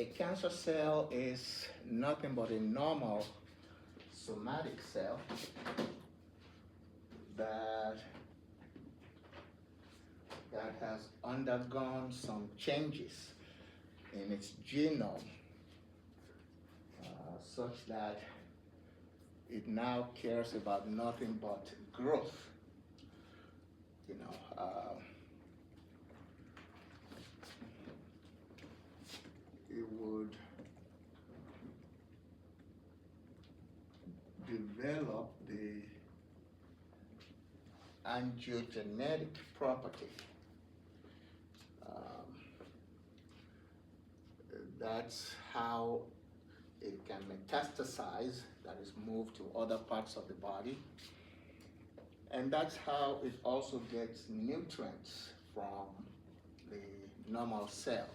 A cancer cell is nothing but a normal somatic cell that has undergone some changes in its genome such that it now cares about nothing but growth. You know, it would develop the angiogenetic property. That's how it can metastasize, that is, move to other parts of the body. And that's how it also gets nutrients from the normal cells.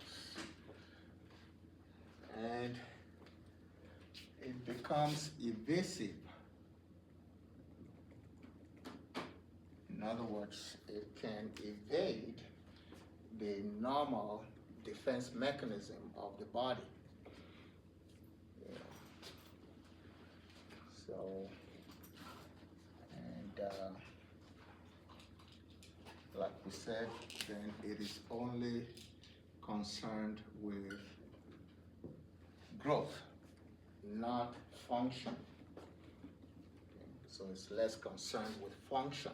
And it becomes evasive. In other words, it can evade the normal defense mechanism of the body. Yeah. So, and like we said, then it is only concerned with growth, not function. Okay. So it's less concerned with function.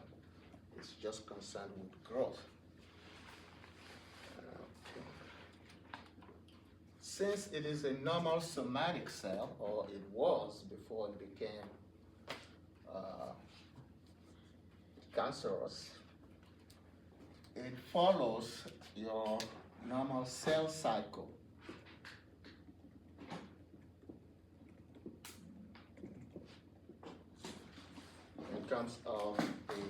It's just concerned with growth. Okay. Since it is a normal somatic cell, or it was before it became cancerous, it follows your normal cell cycle. In terms of the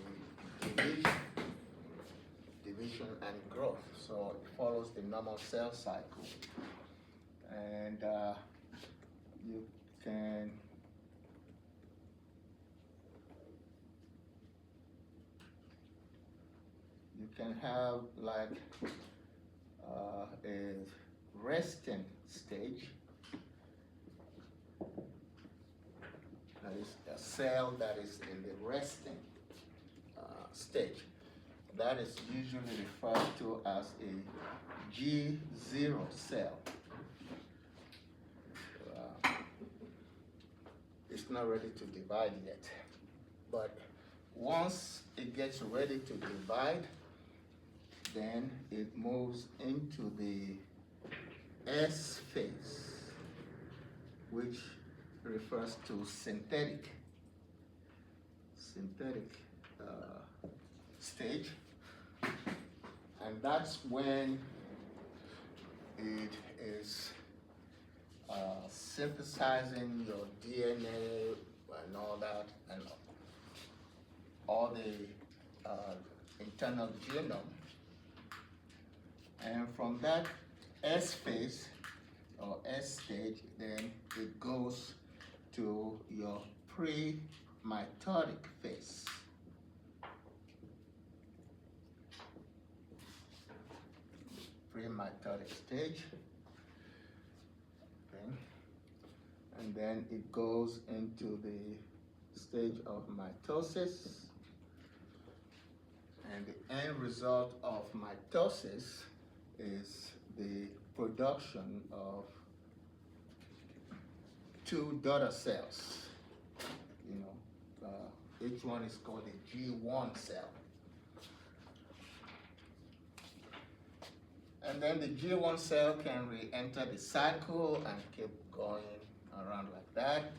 division and growth. So it follows the normal cell cycle. And you can have like a resting stage. That is a cell that is in the resting stage. That is usually referred to as a G0 cell. It's not ready to divide yet. But once it gets ready to divide, then it moves into the S phase, which refers to synthetic stage, and that's when it is synthesizing your DNA and all that, and all the internal genome. And from that S phase or S stage, then it goes to your pre-mitotic phase. Pre-mitotic stage. Okay. And then it goes into the stage of mitosis. And the end result of mitosis is the production of two daughter cells. You know, each one is called a G1 cell. And then the G1 cell can re-enter the cycle and keep going around like that.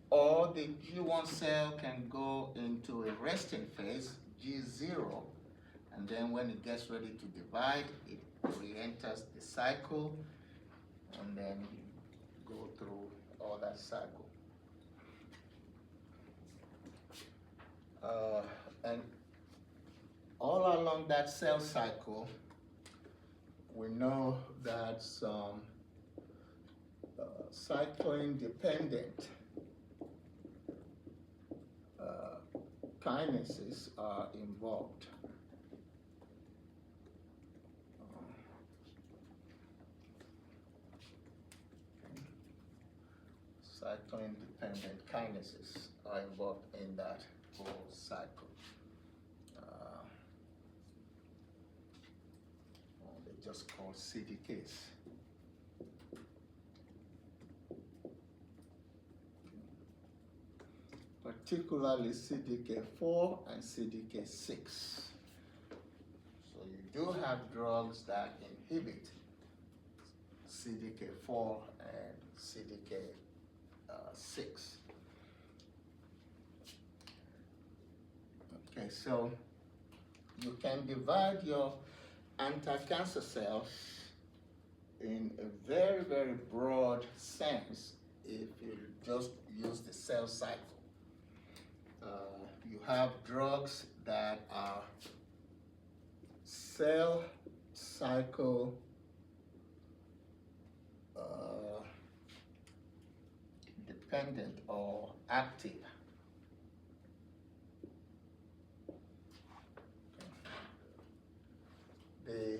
Or the G1 cell can go into a resting phase, G0, and then when it gets ready to divide, it re-enters the cycle, and then you go through all that cycle. And all along that cell cycle, we know that some cyclin-dependent kinases are involved. cyclin-dependent kinases are involved in that whole cycle. They just call CDKs. Particularly CDK4 and CDK6. So you do have drugs that inhibit CDK4 and CDK6. Okay, so you can divide your anti-cancer cells in a very, very broad sense if you just use the cell cycle. You have drugs that are cell cycle dependent or active. The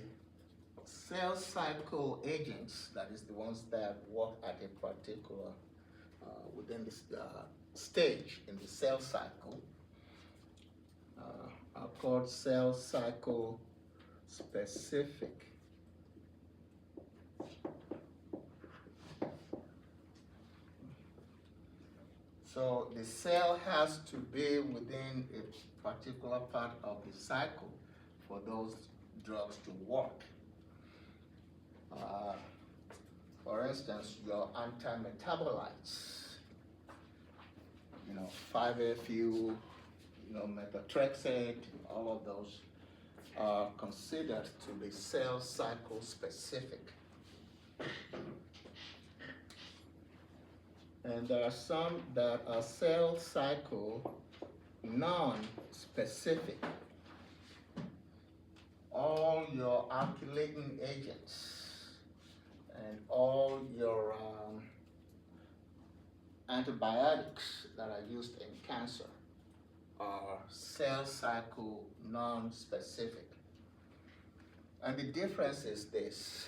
cell cycle agents, that is the ones that work at a particular within this stage in the cell cycle, are called cell cycle specific. So the cell has to be within a particular part of the cycle for those drugs to work. For instance, your antimetabolites, 5-FU, methotrexate, all of those are considered to be cell cycle specific. And there are some that are cell cycle non-specific. All your alkylating agents and all your antibiotics that are used in cancer are cell cycle non-specific. And the difference is this: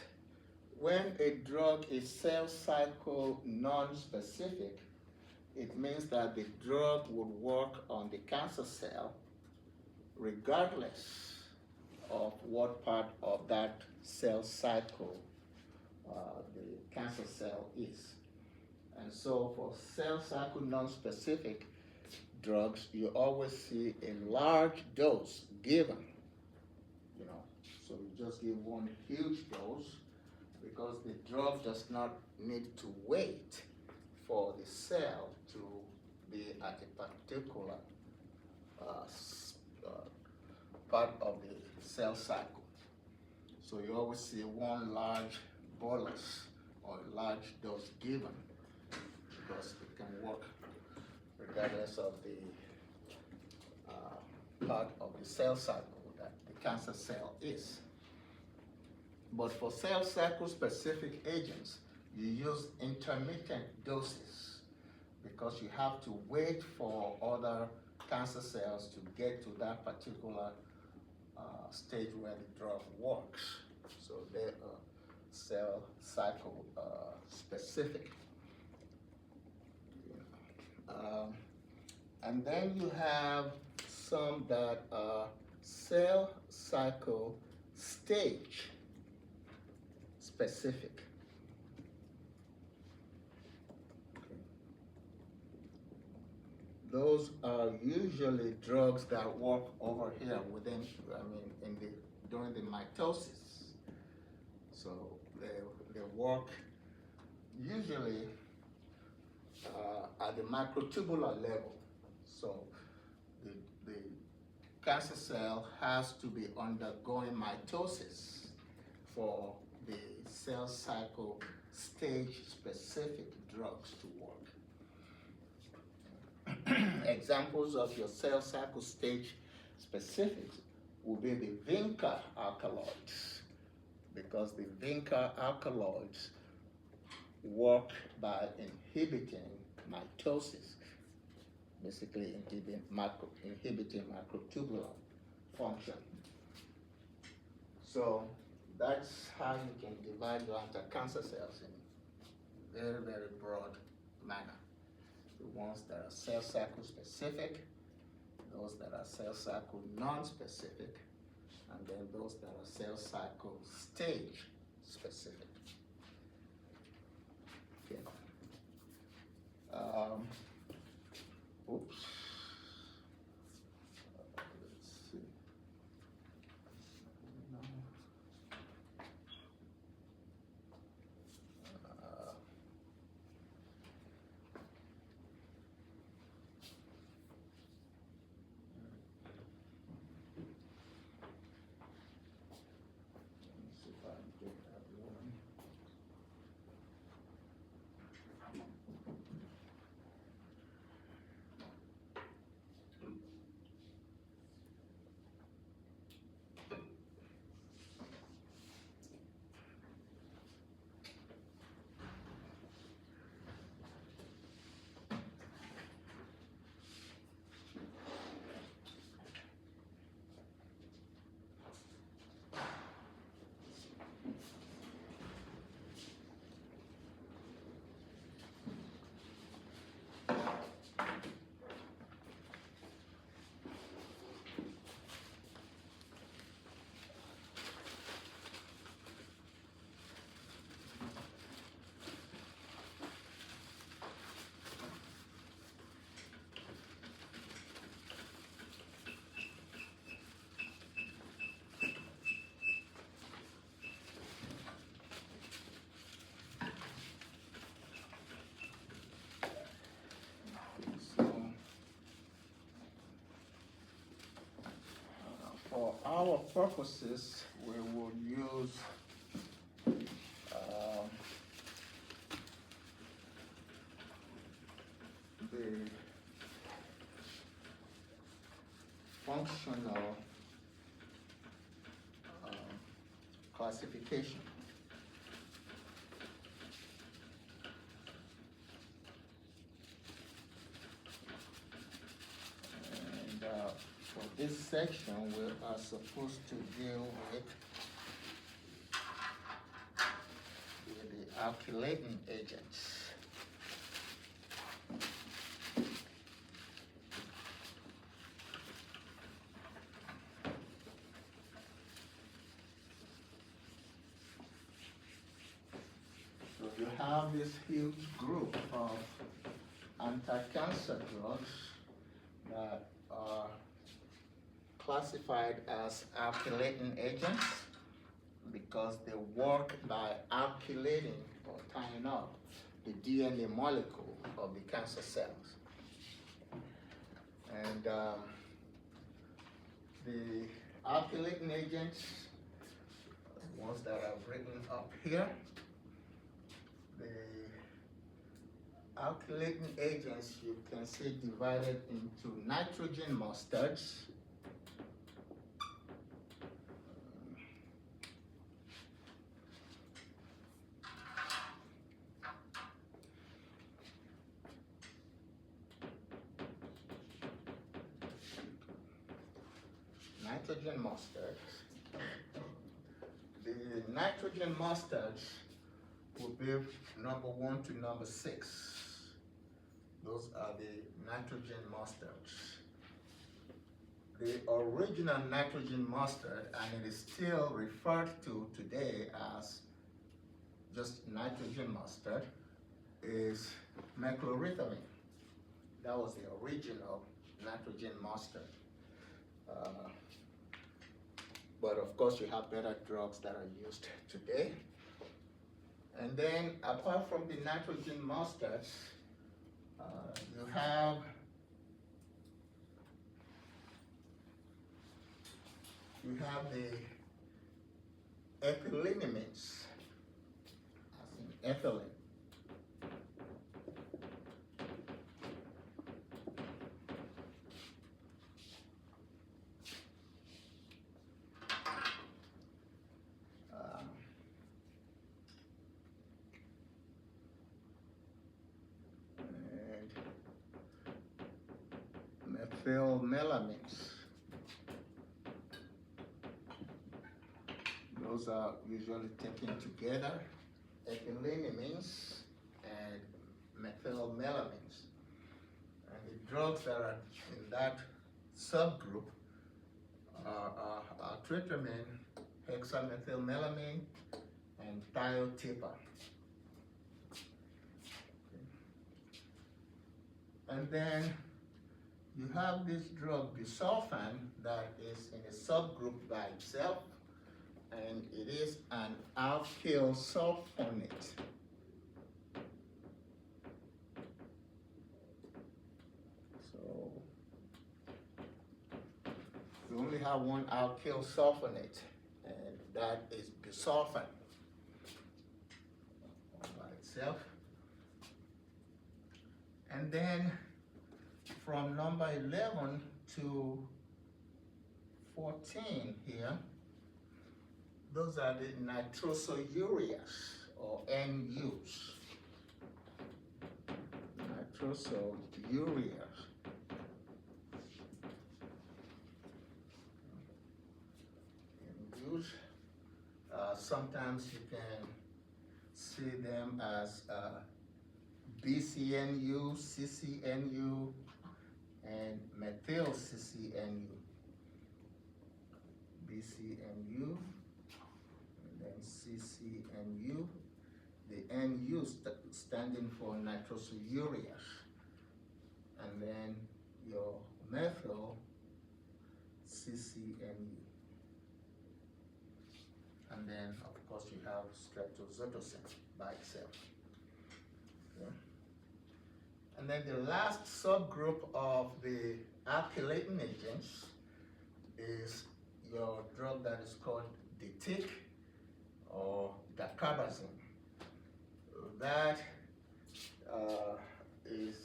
when a drug is cell cycle non-specific, it means that the drug would work on the cancer cell regardless of what part of that cell cycle the cancer cell is. And so for cell cycle non-specific drugs, you always see a large dose given, so you just give one huge dose because the drug does not need to wait for the cell to be at a particular part of the cell cycle. So you always see one large bolus or large dose given because it can work regardless of the part of the cell cycle that the cancer cell is. But for cell cycle specific agents, you use intermittent doses because you have to wait for other cancer cells to get to that particular stage where the drug works. So they are cell cycle specific. And then you have some that are cell cycle stage specific. Those are usually drugs that work over here within, during the mitosis. So they work usually at the microtubular level. So the cancer cell has to be undergoing mitosis for the cell cycle stage specific drugs to work. Examples of your cell cycle stage specifics will be the vinca alkaloids, because the vinca alkaloids work by inhibiting mitosis, basically inhibiting microtubular function. So that's how you can divide your anti-cancer cells in very, very broad manner. the ones that are cell cycle specific, those that are cell cycle non-specific, and then those that are cell cycle stage specific. Okay. Oops. Let's see. Let me see if I can get that one. For our purposes, we will use the functional classification. And for this section, we are supposed to deal with the alkylating agents. So you have this huge group of anti-cancer drugs that are classified as alkylating agents because they work by alkylating or tying up the DNA molecule of the cancer cells. And the alkylating agents, the ones that are written up here, the alkylating agents you can see divided into nitrogen mustards, nitrogen mustards. The nitrogen mustards will be number 1 to number 6. Those are the nitrogen mustards. The original nitrogen mustard, and it is still referred to today as just nitrogen mustard, is meclorethamine. That was the original nitrogen mustard. But of course, you have better drugs that are used today. And then, apart from the nitrogen mustards, you have the ethylenimines, as in ethylene. Methylmelamines. Those are usually taken together, ethylenimines and methylmelamines. drugs that are in that subgroup are tryptamine, hexamethylmelamine, and thiotepa. And then you have this drug busulfan that is in a subgroup by itself, and it is an alkyl sulfonate. So we only have one alkyl sulfonate, and that is busulfan by itself. And then from number 11 to 14 here, those are the nitrosoureas or NUs. Nitrosoureas. NUs. Sometimes you can see them as BCNU, CCNU, and methyl CCNU. BCNU, and then CCNU. The NU standing for nitrosoureas. And then your methyl CCNU. And then, of course, you have streptozotocin by itself. Okay. And then the last subgroup of the alkylating agents is your drug that is called DITIC or dacarbazine. That is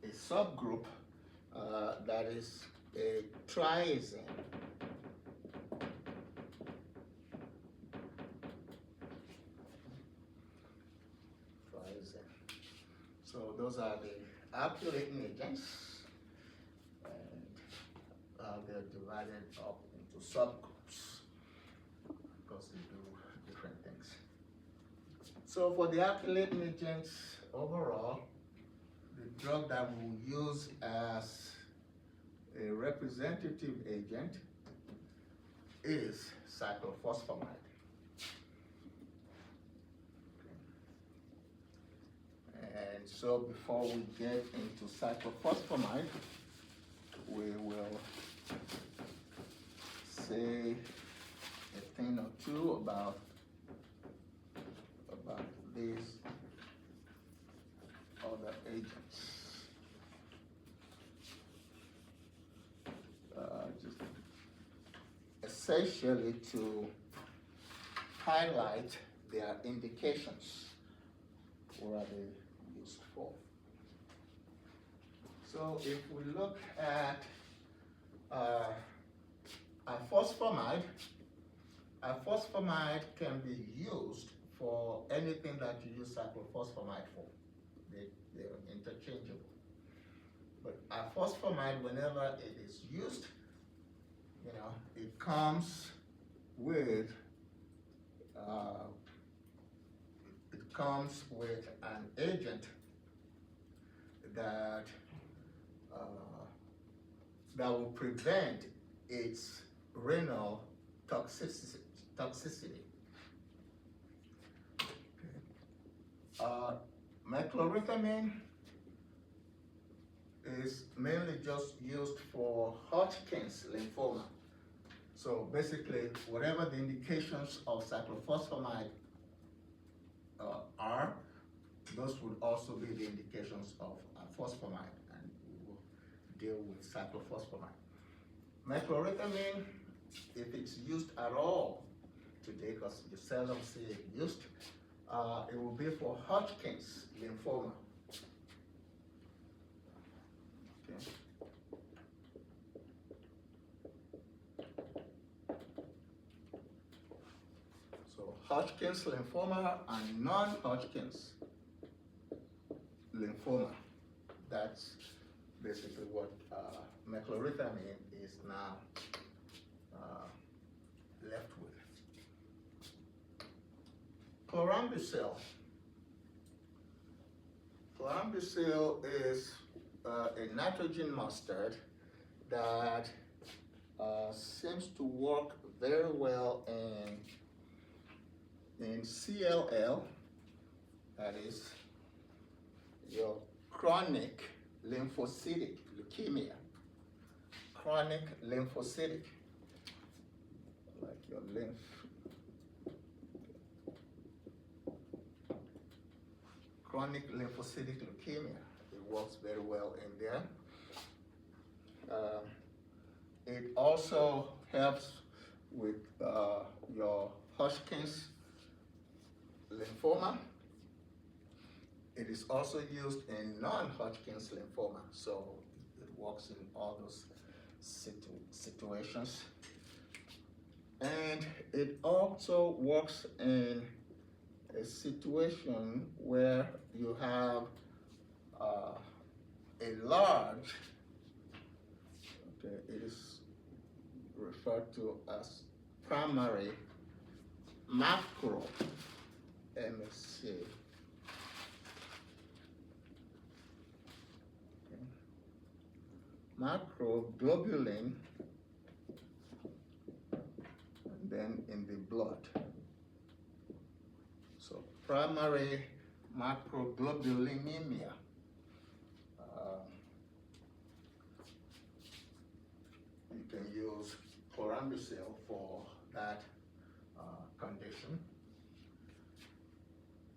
a subgroup that is a triazine. So those are the alkylating agents, and they're divided up into subgroups because they do different things. So for the alkylating agents overall, the drug that we'll use as a representative agent is cyclophosphamide. And so before we get into cyclophosphamide, we will say a thing or two about these other agents. Just essentially to highlight their indications. What are they used for? So if we look at ifosfamide can be used for anything that you use cyclophosphamide for. They're interchangeable. But ifosfamide, whenever it is used, it comes with an agent that will prevent its renal toxicity. Meclorithamine is mainly just used for Hodgkin's lymphoma. So basically, whatever the indications of cyclophosphamide are, those would also be the indications of phosphamide, and we will deal with cyclophosphamide. Meclorithamine, if it's used at all today, because you seldom see it used, it will be for Hodgkin's lymphoma. Okay. So Hodgkin's lymphoma and non-Hodgkin's lymphoma, that's basically what meclorithamine is now left with. chlorambucil. Chlorambucil is a nitrogen mustard that seems to work very well in CLL, that is your chronic lymphocytic leukemia. Chronic lymphocytic, like your lymph. Chronic lymphocytic leukemia, it works very well in there. It also helps with your Hodgkin's lymphoma. It is also used in non-Hodgkin's lymphoma, so it works in all those situations. And it also works in a situation where you have a large, okay, it is referred to as primary macro MSC. Okay. Macroglobulin, and then in the blood. So primary macroglobulinemia. You can use chlorambucil for that condition.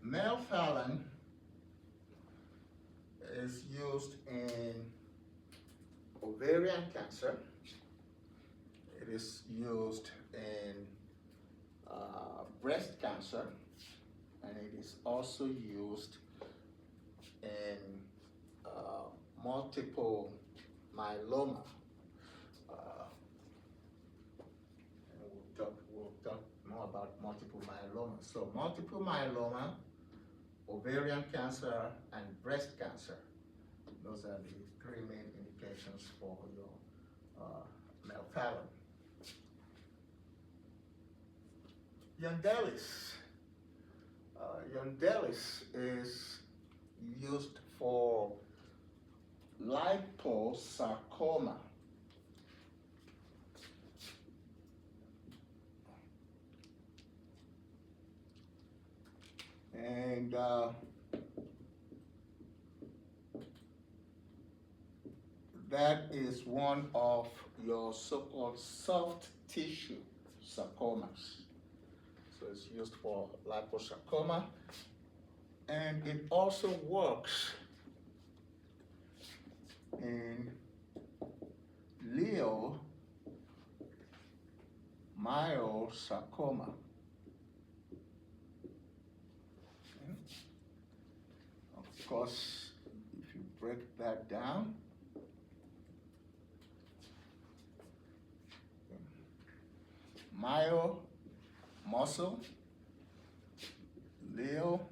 Melphalan is used in ovarian cancer. It is used in breast cancer, and it is also used in multiple myeloma. And we'll talk more about multiple myeloma. So multiple myeloma, ovarian cancer, and breast cancer. Those are the three main indications for your Melphalan. Yondelis. Yondelis is used for liposarcoma. And that is one of your so-called soft tissue sarcomas. So it's used for liposarcoma, and it also works in leiomyosarcoma. Okay. Of course, if you break that down, myo, muscle, leo,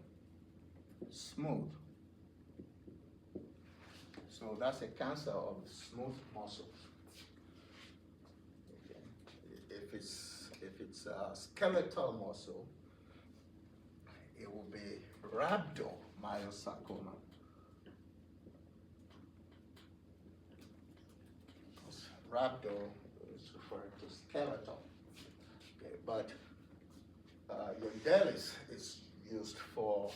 smooth. So that's a cancer of the smooth muscles. Okay. If it's a skeletal muscle, it will be rhabdomyosarcoma. Rhabdo is referring to skeletal. Okay, but Yondelis is used for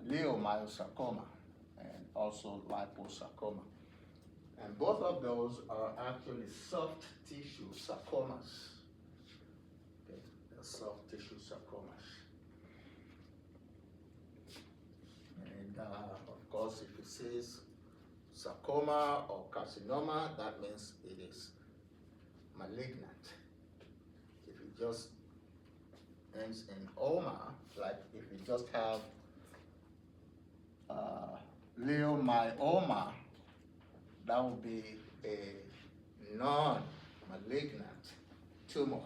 leiomyosarcoma and also liposarcoma. And both of those are actually soft tissue sarcomas. Okay, they're soft tissue sarcomas. And of course, if it says sarcoma or carcinoma, that means it is malignant. If it just ends in oma, like if you just have leiomyoma, that would be a non-malignant tumor.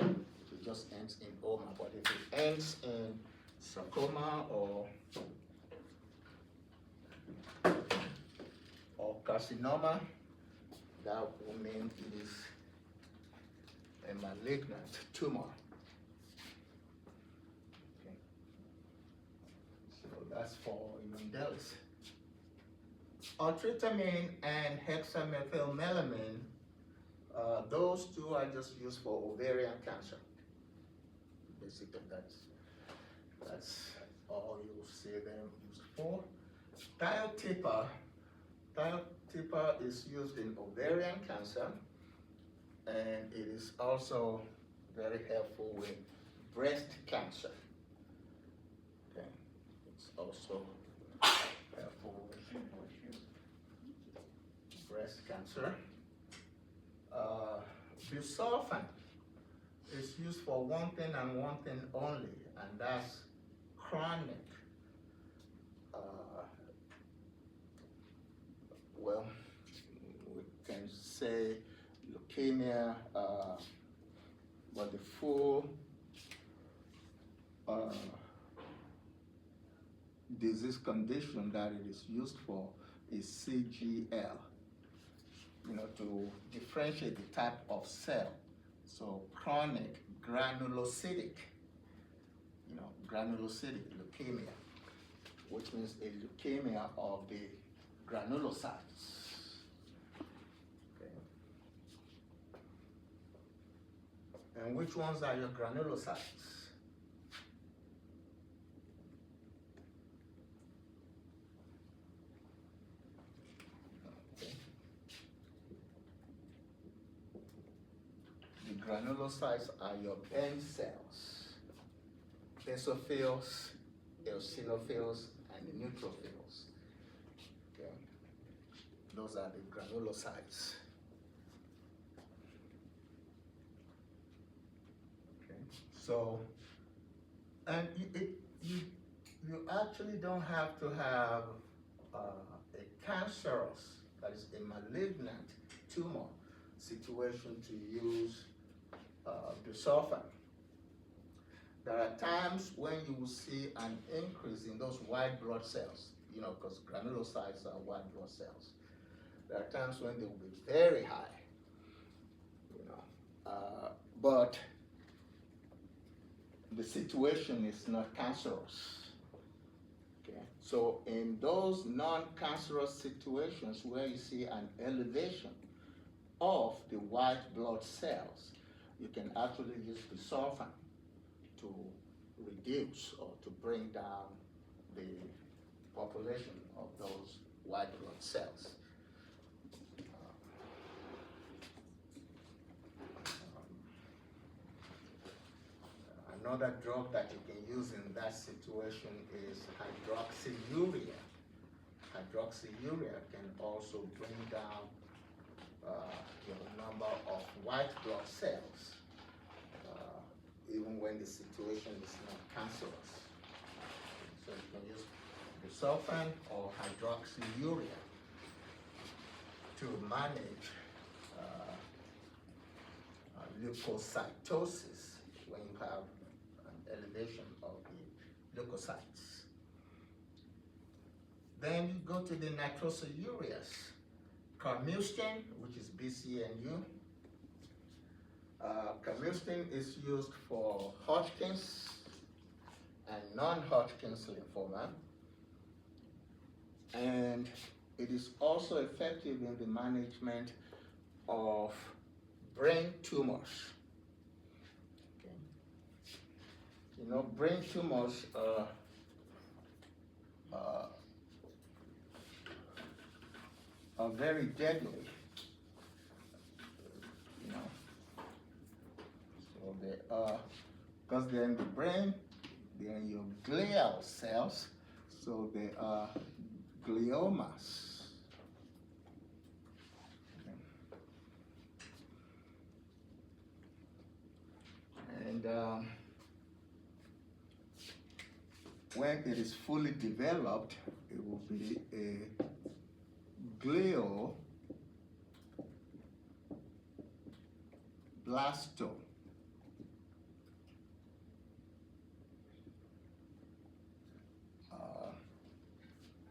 If it just ends in oma, but if it ends in sarcoma or carcinoma, that will mean it is a malignant tumor. That's for Yondelis. Artritamine and hexamethylmelamine, those two are just used for ovarian cancer. Basically, that's all you'll see them used for. Thiotepa is used in ovarian cancer, and it is also very helpful with breast cancer. Okay, it's also helpful with breast cancer. Busulfan is used for one thing and one thing only, and that's chronic. Well, we can say leukemia, but the full disease condition that it is used for is CGL, to differentiate the type of cell. So chronic granulocytic, granulocytic leukemia, which means a leukemia of the granulocytes. Okay. And which ones are your granulocytes? Okay. The granulocytes are your band cells, basophils, eosinophils, and the neutrophils. Okay. Those are the granulocytes. Okay. So, and you actually don't have to have a cancerous, that is a malignant tumor situation to use busulfan. There are times when you will see an increase in those white blood cells, because granulocytes are white blood cells. There are times when they will be very high, but the situation is not cancerous. Okay, so in those non-cancerous situations where you see an elevation of the white blood cells, you can actually use busulfan to reduce or to bring down the population of those white blood cells. Another drug that you can use in that situation is hydroxyurea. Hydroxyurea can also bring down your number of white blood cells, even when the situation is not cancerous. So you can use busulfan or hydroxyurea to manage leukocytosis when you have an elevation of the leukocytes. Then you go to the nitrosoureas. Carmustine, which is BCNU. Carmustine is used for Hodgkin's and non-Hodgkin's lymphoma, and it is also effective in the management of brain tumors. Okay. Brain tumors are very deadly. So they are, because they're in the brain, they're in your glial cells, so they are gliomas. Okay. And when it is fully developed, it will be a glioblastoma.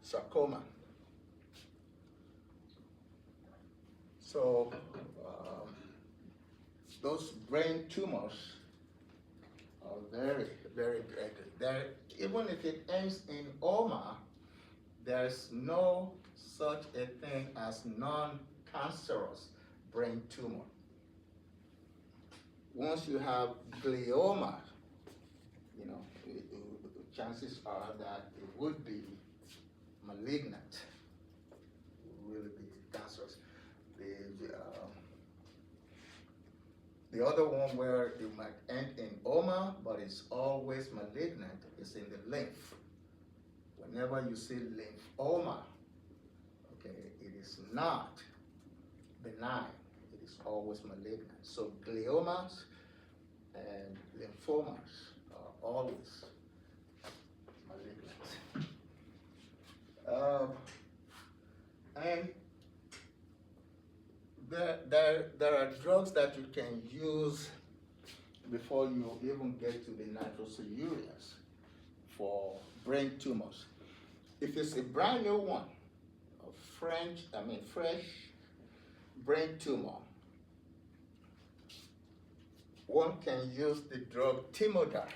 Sarcoma. So those brain tumors very, very deadly. There, even if it ends in OMA, there's no such a thing as non-cancerous brain tumor. Once you have glioma, you know, chances are that it would be malignant, really be cancerous. The other one where it might end in OMA, but it's always malignant, is in the lymph. Whenever you see lymphoma, okay, it is not benign, it is always malignant. So gliomas and lymphomas are always malignant. And there are drugs that you can use before you even get to the nitrosoureas for brain tumors. If it's a brand new one, a fresh brain tumor, one can use the drug Timodar.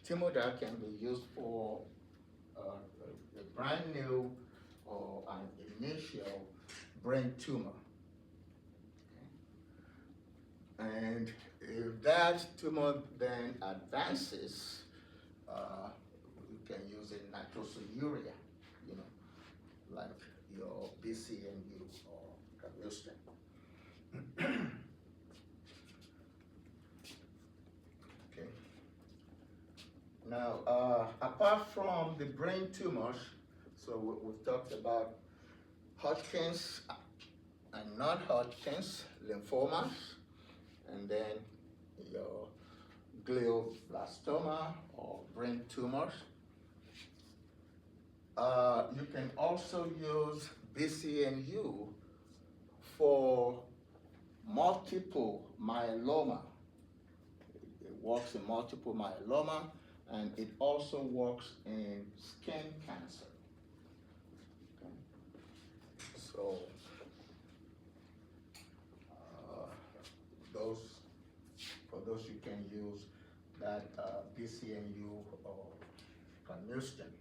Timodar can be used for a brand new or an initial brain tumor. Okay. And if that tumor then advances, you can use a nitrosourea, you know, like your BCNU or Camustin. Okay. Now, apart from the brain tumors, so we've talked about Hodgkin's and non-Hodgkin's lymphomas, and then your glioblastoma or brain tumors. You can also use BCNU for multiple myeloma. It works in multiple myeloma, and it also works in skin cancer. Okay. So for those you can use that BCNU or Camustin.